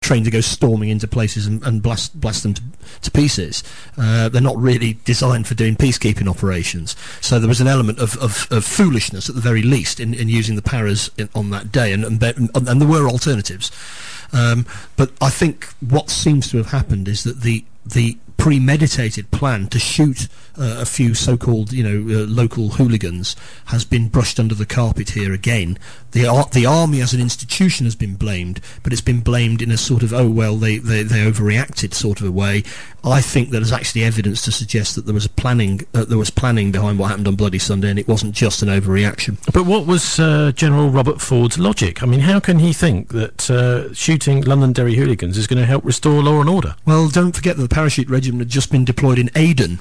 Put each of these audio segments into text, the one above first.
trained to go storming into places and blast them to pieces. They're not really designed for doing peacekeeping operations. So there was an element of foolishness at the very least in using the paras on that day, and there were alternatives. But I think what seems to have happened is that the premeditated plan to shoot a few so-called, local hooligans has been brushed under the carpet here again. The army as an institution has been blamed, but it's been blamed in a sort of, they overreacted sort of a way. I think there's actually evidence to suggest that there was planning behind what happened on Bloody Sunday, and it wasn't just an overreaction. But what was General Robert Ford's logic? I mean, how can he think that shooting Londonderry hooligans is going to help restore law and order? Well, don't forget that the parachute regiment had just been deployed in Aden,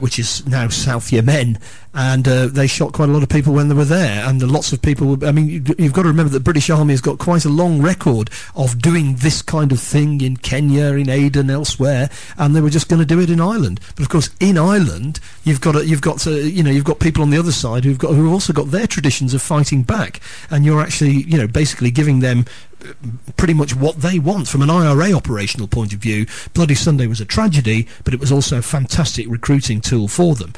which is now South Yemen, and they shot quite a lot of people when they were there, and lots of people you've got to remember that the British Army has got quite a long record of doing this kind of thing in Kenya, in Aden, elsewhere, and they were just going to do it in Ireland. But of course, in Ireland, you've got people on the other side who've also got their traditions of fighting back, and you're actually, basically giving them pretty much what they want from an IRA operational point of view. Bloody Sunday was a tragedy, but it was also a fantastic recruiting tool for them,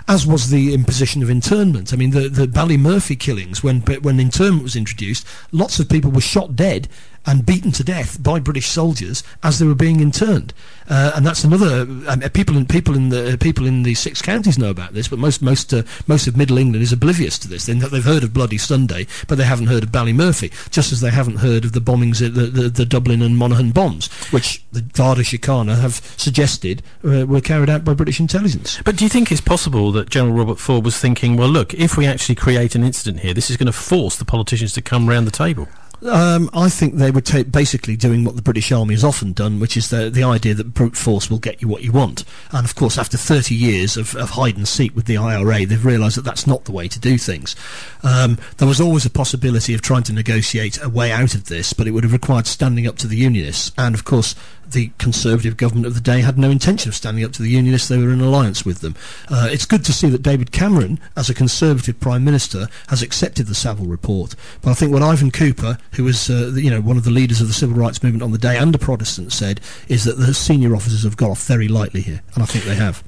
as was the imposition of internment. I mean, the Ballymurphy killings, when internment was introduced, lots of people were shot dead and beaten to death by British soldiers as they were being interned, and that's another. People in the 6 counties know about this, but most of Middle England is oblivious to this. They've heard of Bloody Sunday, but they haven't heard of Ballymurphy, just as they haven't heard of the bombings, the Dublin and Monaghan bombs, which the Garda Síochána have suggested were carried out by British intelligence. But do you think it's possible that General Robert Ford was thinking, well, look, if we actually create an incident here, this is going to force the politicians to come round the table? I think they were basically doing what the British Army has often done, which is the idea that brute force will get you what you want. And of course, after 30 years of hide and seek with the IRA, they've realised that that's not the way to do things. There was always a possibility of trying to negotiate a way out of this, but it would have required standing up to the Unionists. And of course, the Conservative government of the day had no intention of standing up to the Unionists. They were in alliance with them. It's good to see that David Cameron, as a Conservative Prime Minister, has accepted the Saville Report. But I think what Ivan Cooper, who was one of the leaders of the civil rights movement on the day and a Protestant, said is that the senior officers have got off very lightly here, and I think they have.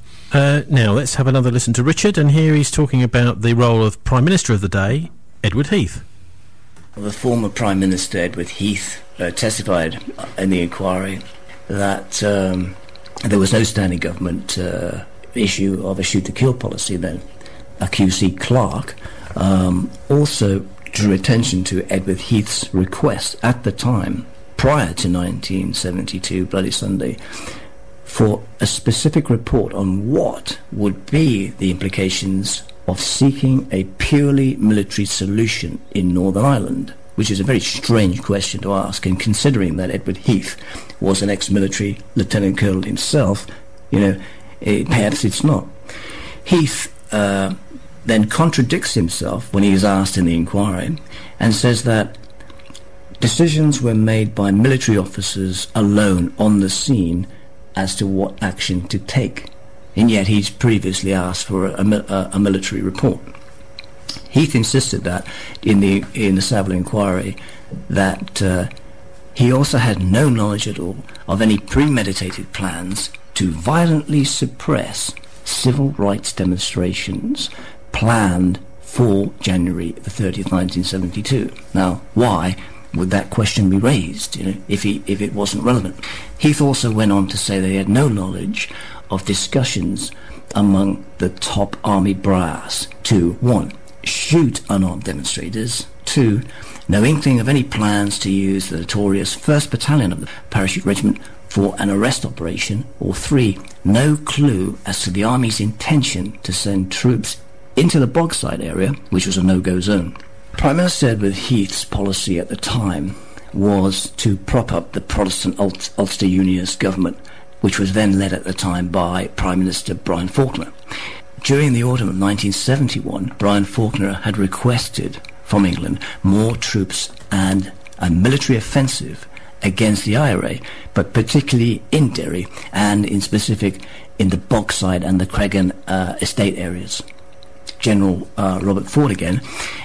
Now let's have another listen to Richard, and here he's talking about the role of Prime Minister of the day, Edward Heath. The former Prime Minister Edward Heath testified in the inquiry that there was no standing government issue of a shoot-to-kill policy then. A QC clerk also drew attention to Edward Heath's request at the time, prior to 1972, Bloody Sunday, for a specific report on what would be the implications of seeking a purely military solution in Northern Ireland, which is a very strange question to ask, and considering that Edward Heath was an ex-military lieutenant colonel himself, perhaps it's not. Heath then contradicts himself when he is asked in the inquiry and says that decisions were made by military officers alone on the scene as to what action to take, and yet he's previously asked for a military report. Heath insisted that in the Savile inquiry that he also had no knowledge at all of any premeditated plans to violently suppress civil rights demonstrations planned for January the 30th, 1972. Now, why would that question be raised, if it wasn't relevant? Heath also went on to say that he had no knowledge of discussions among the top army brass to, 1, shoot unarmed demonstrators, 2, no inkling of any plans to use the notorious 1st Battalion of the Parachute Regiment for an arrest operation, or 3, no clue as to the Army's intention to send troops into the Bogside area, which was a no-go zone. Prime Minister Edward Heath's policy at the time was to prop up the Protestant Ulster Unionist government, which was then led at the time by Prime Minister Brian Faulkner. During the autumn of 1971, Brian Faulkner had requested from England more troops and a military offensive against the IRA, but particularly in Derry and in specific in the Bogside and the Cregan estate areas. General Robert Ford again,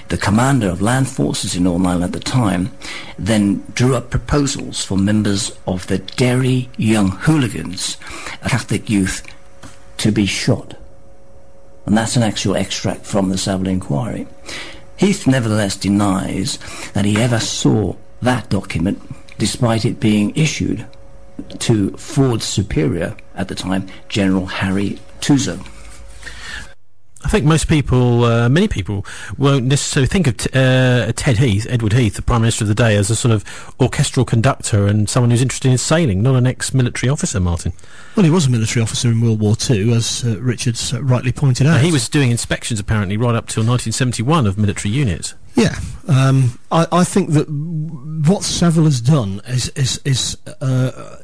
the commander of land forces in Northern Ireland at the time, then drew up proposals for members of the Derry Young Hooligans, a Catholic youth, to be shot. And that's an actual extract from the Savile inquiry. Heath nevertheless denies that he ever saw that document, despite it being issued to Ford's superior at the time, General Harry Tuzo. I think most people, many people, won't necessarily think of Edward Heath, the Prime Minister of the day, as a sort of orchestral conductor and someone who's interested in sailing, not an ex-military officer, Martin. Well, he was a military officer in World War II, as Richard's rightly pointed out. He was doing inspections, apparently, right up till 1971 of military units. Yeah, I think that what Savile has done is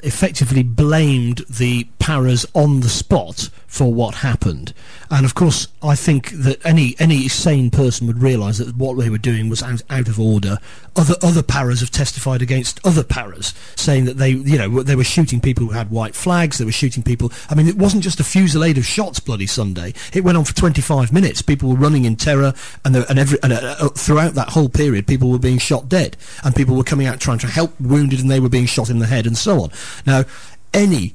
effectively blamed the paras on the spot for what happened. And of course, I think that any sane person would realise that what they were doing was out of order. Other paras have testified against other paras, saying that they were shooting people who had white flags. They were shooting people. I mean, it wasn't just a fusillade of shots bloody Sunday. It went on for 25 minutes. People were running in terror, and throughout that whole period, people were being shot dead, and people were coming out trying to help wounded, and they were being shot in the head, and so on. Now, any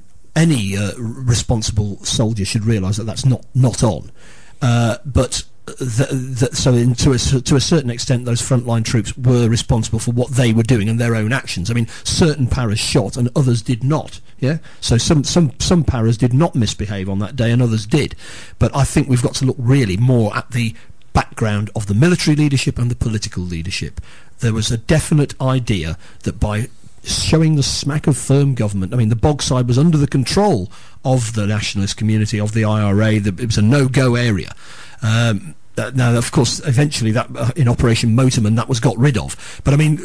responsible soldier should realise that that's not on. But to a certain extent, those frontline troops were responsible for what they were doing and their own actions. I mean, certain paras shot and others did not. Yeah, so some paras did not misbehave on that day and others did. But I think we've got to look really more at the background of the military leadership and the political leadership. There was a definite idea that by showing the smack of firm government, I mean, the Bogside was under the control of the nationalist community, of the IRA. It was a no-go area. Now, of course, eventually that in Operation Motorman, that was got rid of. But I mean,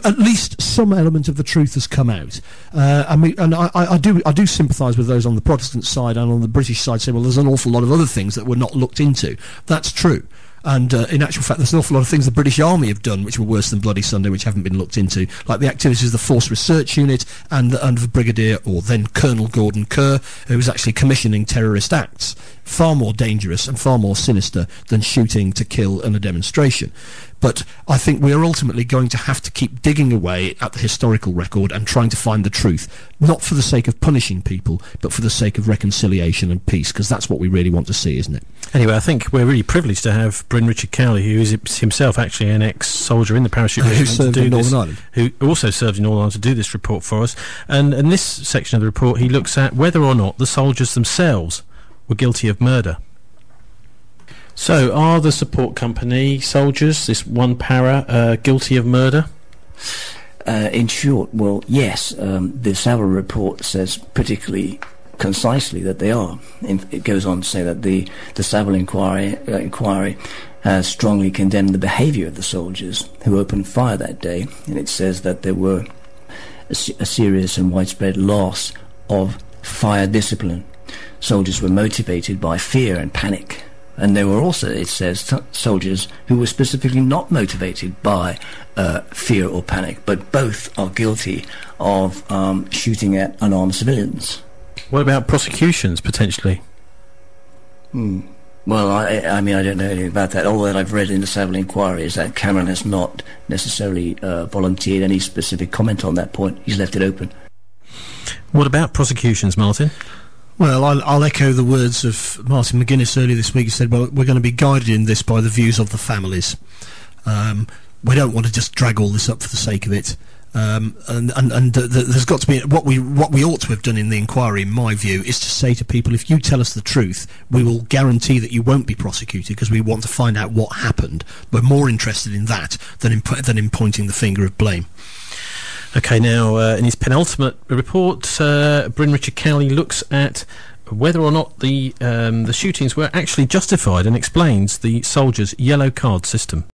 at least some element of the truth has come out. I do sympathise with those on the Protestant side and on the British side, saying, well, there's an awful lot of other things that were not looked into. That's true. And in actual fact, there's an awful lot of things the British Army have done which were worse than Bloody Sunday, which haven't been looked into, like the activities of the Force Research Unit and the Brigadier, or then Colonel Gordon Kerr, who was actually commissioning terrorist acts, far more dangerous and far more sinister than shooting to kill in a demonstration. But I think we are ultimately going to have to keep digging away at the historical record and trying to find the truth, not for the sake of punishing people, but for the sake of reconciliation and peace, because that's what we really want to see, isn't it? Anyway, I think we're really privileged to have Bryn Richard Cowley, who is himself actually an ex-soldier in the parachute regiment, who served in Northern Ireland, who also served in Northern Ireland, to do this report for us. And in this section of the report, he looks at whether or not the soldiers themselves were guilty of murder. So, are the support company soldiers, this one para, guilty of murder? In short, well, yes. The Saville Report says particularly concisely that they are. It goes on to say that the Saville inquiry has strongly condemned the behaviour of the soldiers who opened fire that day, and it says that there were a serious and widespread loss of fire discipline. Soldiers were motivated by fear and panic. And there were also, it says, soldiers who were specifically not motivated by fear or panic, but both are guilty of shooting at unarmed civilians. What about prosecutions, potentially? Well, I mean, I don't know anything about that. All that I've read in the Savile inquiry is that Cameron has not necessarily volunteered any specific comment on that point. He's left it open. What about prosecutions, Martin? Well, I'll echo the words of Martin McGuinness earlier this week. He said, well, we're going to be guided in this by the views of the families. We don't want to just drag all this up for the sake of it. There's got to be what we ought to have done in the inquiry, in my view, is to say to people, if you tell us the truth, we will guarantee that you won't be prosecuted, because we want to find out what happened. We're more interested in that than in pointing the finger of blame. Okay, now, in his penultimate report, Bryn Richard Cowley looks at whether or not the shootings were actually justified, and explains the soldiers' yellow card system.